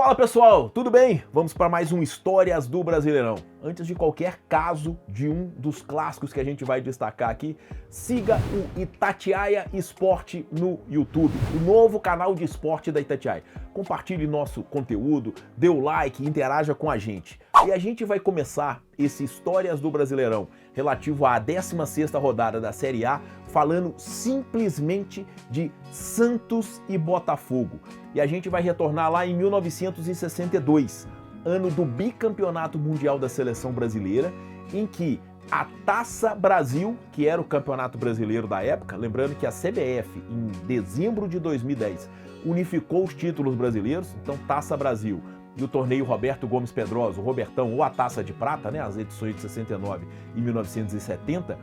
Fala pessoal, tudo bem? Vamos para mais um Histórias do Brasileirão. Antes de qualquer caso de um dos clássicos que a gente vai destacar aqui, siga o Itatiaia Esporte no YouTube, o novo canal de esporte da Itatiaia. Compartilhe nosso conteúdo, dê o like, interaja com a gente. E a gente vai começar esse Histórias do Brasileirão relativo à 16ª rodada da Série A, falando simplesmente de Santos e Botafogo. E a gente vai retornar lá em 1962, ano do bicampeonato mundial da seleção brasileira, em que a Taça Brasil, que era o campeonato brasileiro da época, lembrando que a CBF, em dezembro de 2010, unificou os títulos brasileiros, então Taça Brasil e o torneio Roberto Gomes Pedrosa, o Robertão, ou a Taça de Prata, né, as edições de 69 e 1970,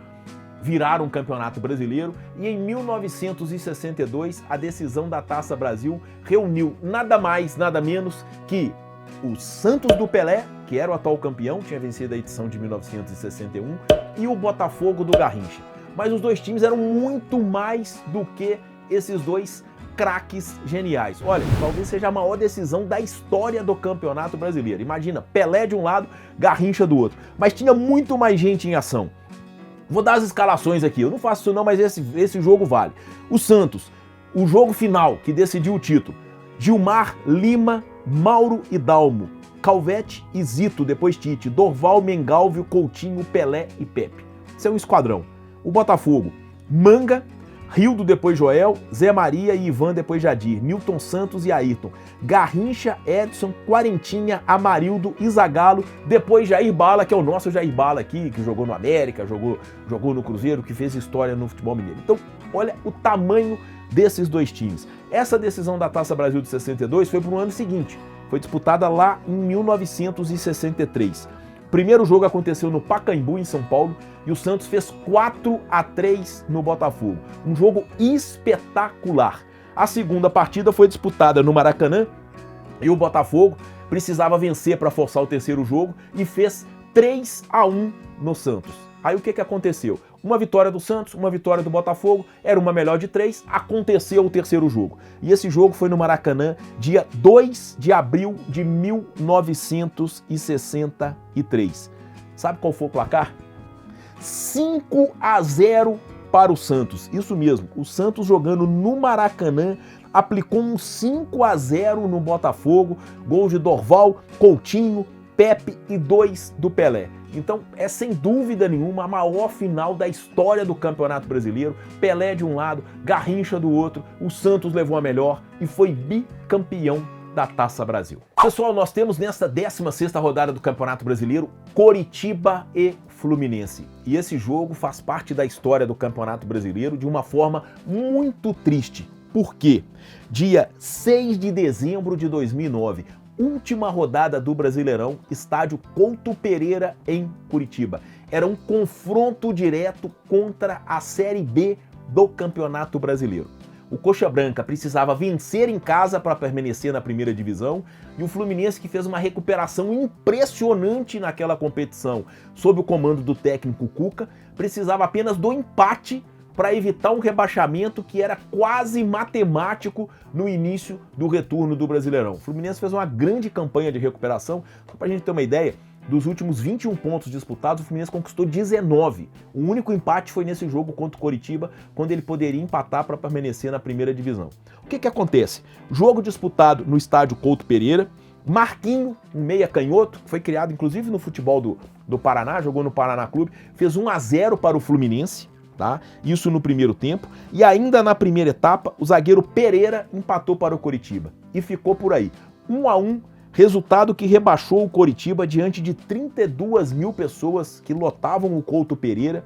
viraram um campeonato brasileiro, e em 1962 a decisão da Taça Brasil reuniu nada mais, nada menos que o Santos do Pelé, que era o atual campeão, tinha vencido a edição de 1961, e o Botafogo do Garrincha. Mas os dois times eram muito mais do que esses dois craques geniais. Olha, talvez seja a maior decisão da história do Campeonato Brasileiro. Imagina, Pelé de um lado, Garrincha do outro. Mas tinha muito mais gente em ação. Vou dar as escalações aqui, eu não faço isso não, mas esse jogo vale. O Santos, o jogo final que decidiu o título: Gilmar, Lima, Mauro e Dalmo, Calvete e Zito, depois Tite, Dorval, Mengalvio, Coutinho, Pelé e Pepe. Esse é um esquadrão. O Botafogo, Manga, Rildo depois Joel, Zé Maria e Ivan depois Jadir, Nilton Santos e Ayrton, Garrincha, Edson, Quarentinha, Amarildo e Zagallo, depois Jair Bala, que é o nosso Jair Bala aqui, que jogou no América, jogou no Cruzeiro, que fez história no futebol mineiro. Então, olha o tamanho desses dois times. Essa decisão da Taça Brasil de 62 foi para o ano seguinte, foi disputada lá em 1963. O primeiro jogo aconteceu no Pacaembu, em São Paulo, e o Santos fez 4-3 no Botafogo. Um jogo espetacular. A segunda partida foi disputada no Maracanã e o Botafogo precisava vencer para forçar o terceiro jogo e fez 3-1 no Santos. Aí o que aconteceu? Uma vitória do Santos, uma vitória do Botafogo, era uma melhor de 3, aconteceu o terceiro jogo. E esse jogo foi no Maracanã, dia 2 de abril de 1963. Sabe qual foi o placar? 5-0 para o Santos. Isso mesmo, o Santos jogando no Maracanã aplicou um 5-0 no Botafogo, gols de Dorval, Coutinho, Pepe e 2 do Pelé. Então é sem dúvida nenhuma a maior final da história do Campeonato Brasileiro. Pelé de um lado, Garrincha do outro, o Santos levou a melhor e foi bicampeão da Taça Brasil. Pessoal, nós temos nesta 16ª rodada do Campeonato Brasileiro Coritiba e Fluminense. E esse jogo faz parte da história do Campeonato Brasileiro de uma forma muito triste. Por quê? Dia 6 de dezembro de 2009, última rodada do Brasileirão, estádio Couto Pereira, em Curitiba. Era um confronto direto contra a Série B do Campeonato Brasileiro. O Coxa Branca precisava vencer em casa para permanecer na primeira divisão, e o Fluminense, que fez uma recuperação impressionante naquela competição, sob o comando do técnico Cuca, precisava apenas do empate para evitar um rebaixamento que era quase matemático no início do retorno do Brasileirão. O Fluminense fez uma grande campanha de recuperação. Só para a gente ter uma ideia, dos últimos 21 pontos disputados, o Fluminense conquistou 19. O único empate foi nesse jogo contra o Coritiba, quando ele poderia empatar para permanecer na primeira divisão. O que acontece? Jogo disputado no estádio Couto Pereira. Marquinho, um meia canhoto, que foi criado inclusive no futebol do Paraná, jogou no Paraná Clube, fez 1-0 para o Fluminense. Tá? Isso no primeiro tempo, e ainda na primeira etapa, o zagueiro Pereira empatou para o Coritiba. E ficou por aí, 1-1, resultado que rebaixou o Coritiba diante de 32 mil pessoas que lotavam o Couto Pereira,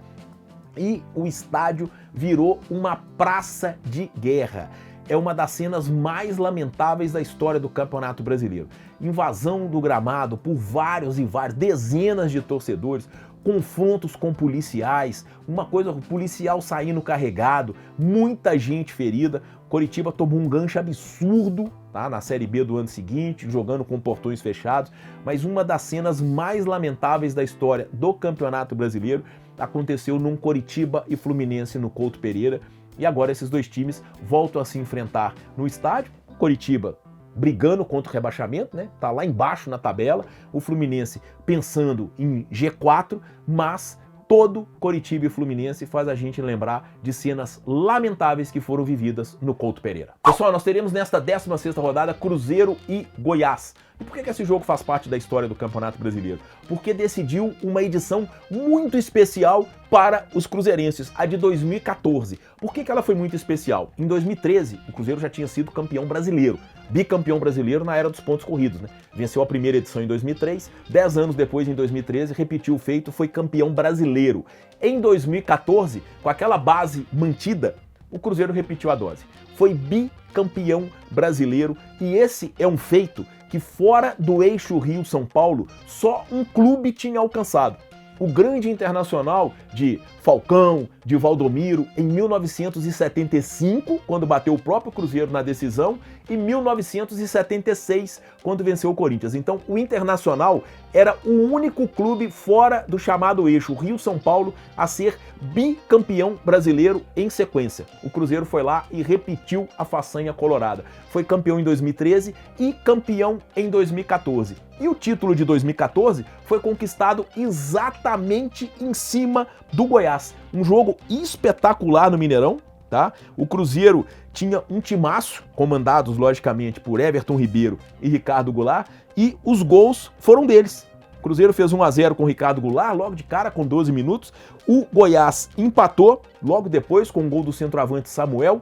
e o estádio virou uma praça de guerra. É uma das cenas mais lamentáveis da história do Campeonato Brasileiro. Invasão do gramado por vários e vários, dezenas de torcedores, confrontos com policiais, uma coisa, o policial saindo carregado, muita gente ferida. Coritiba tomou um gancho absurdo, tá, na Série B do ano seguinte, jogando com portões fechados, mas uma das cenas mais lamentáveis da história do Campeonato Brasileiro aconteceu num Coritiba e Fluminense no Couto Pereira, e agora esses dois times voltam a se enfrentar no estádio. Coritiba brigando contra o rebaixamento, né? Tá lá embaixo na tabela, o Fluminense pensando em G4, mas todo Coritiba e Fluminense faz a gente lembrar de cenas lamentáveis que foram vividas no Couto Pereira. Pessoal, nós teremos nesta 16ª rodada Cruzeiro e Goiás. E por que esse jogo faz parte da história do Campeonato Brasileiro? Porque decidiu uma edição muito especial para os cruzeirenses, a de 2014. Por que ela foi muito especial? Em 2013, o Cruzeiro já tinha sido campeão brasileiro, bicampeão brasileiro na era dos pontos corridos, né? Venceu a primeira edição em 2003, 10 anos depois, em 2013, repetiu o feito, foi campeão brasileiro. Em 2014, com aquela base mantida, o Cruzeiro repetiu a dose. Foi bicampeão brasileiro e esse é um feito que fora do eixo Rio-São Paulo, só um clube tinha alcançado. O grande Internacional de Falcão, de Valdomiro, em 1975, quando bateu o próprio Cruzeiro na decisão, e 1976, quando venceu o Corinthians. Então, o Internacional era o único clube fora do chamado eixo Rio-São Paulo a ser bicampeão brasileiro em sequência. O Cruzeiro foi lá e repetiu a façanha colorada. Foi campeão em 2013 e campeão em 2014. E o título de 2014 foi conquistado exatamente em cima do Goiás. Um jogo espetacular no Mineirão, tá? O Cruzeiro tinha um timaço, comandados logicamente por Everton Ribeiro e Ricardo Goulart, e os gols foram deles. O Cruzeiro fez 1-0 com o Ricardo Goulart, logo de cara, com 12 minutos. O Goiás empatou, logo depois, com o gol do centroavante Samuel.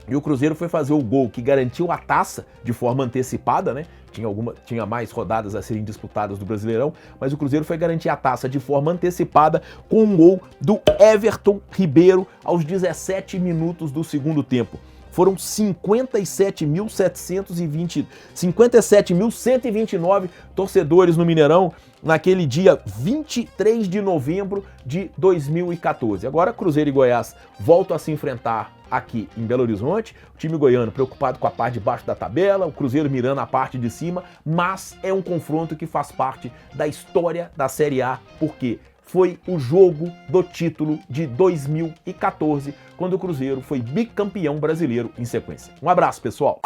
E o Cruzeiro foi fazer o gol que garantiu a taça de forma antecipada, né? Tinha mais rodadas a serem disputadas do Brasileirão, mas o Cruzeiro foi garantir a taça de forma antecipada com um gol do Everton Ribeiro aos 17 minutos do segundo tempo. Foram 57.129 torcedores no Mineirão naquele dia 23 de novembro de 2014. Agora Cruzeiro e Goiás voltam a se enfrentar aqui em Belo Horizonte, o time goiano preocupado com a parte de baixo da tabela, o Cruzeiro mirando a parte de cima, mas é um confronto que faz parte da história da Série A, porque foi o jogo do título de 2014, quando o Cruzeiro foi bicampeão brasileiro em sequência. Um abraço, pessoal!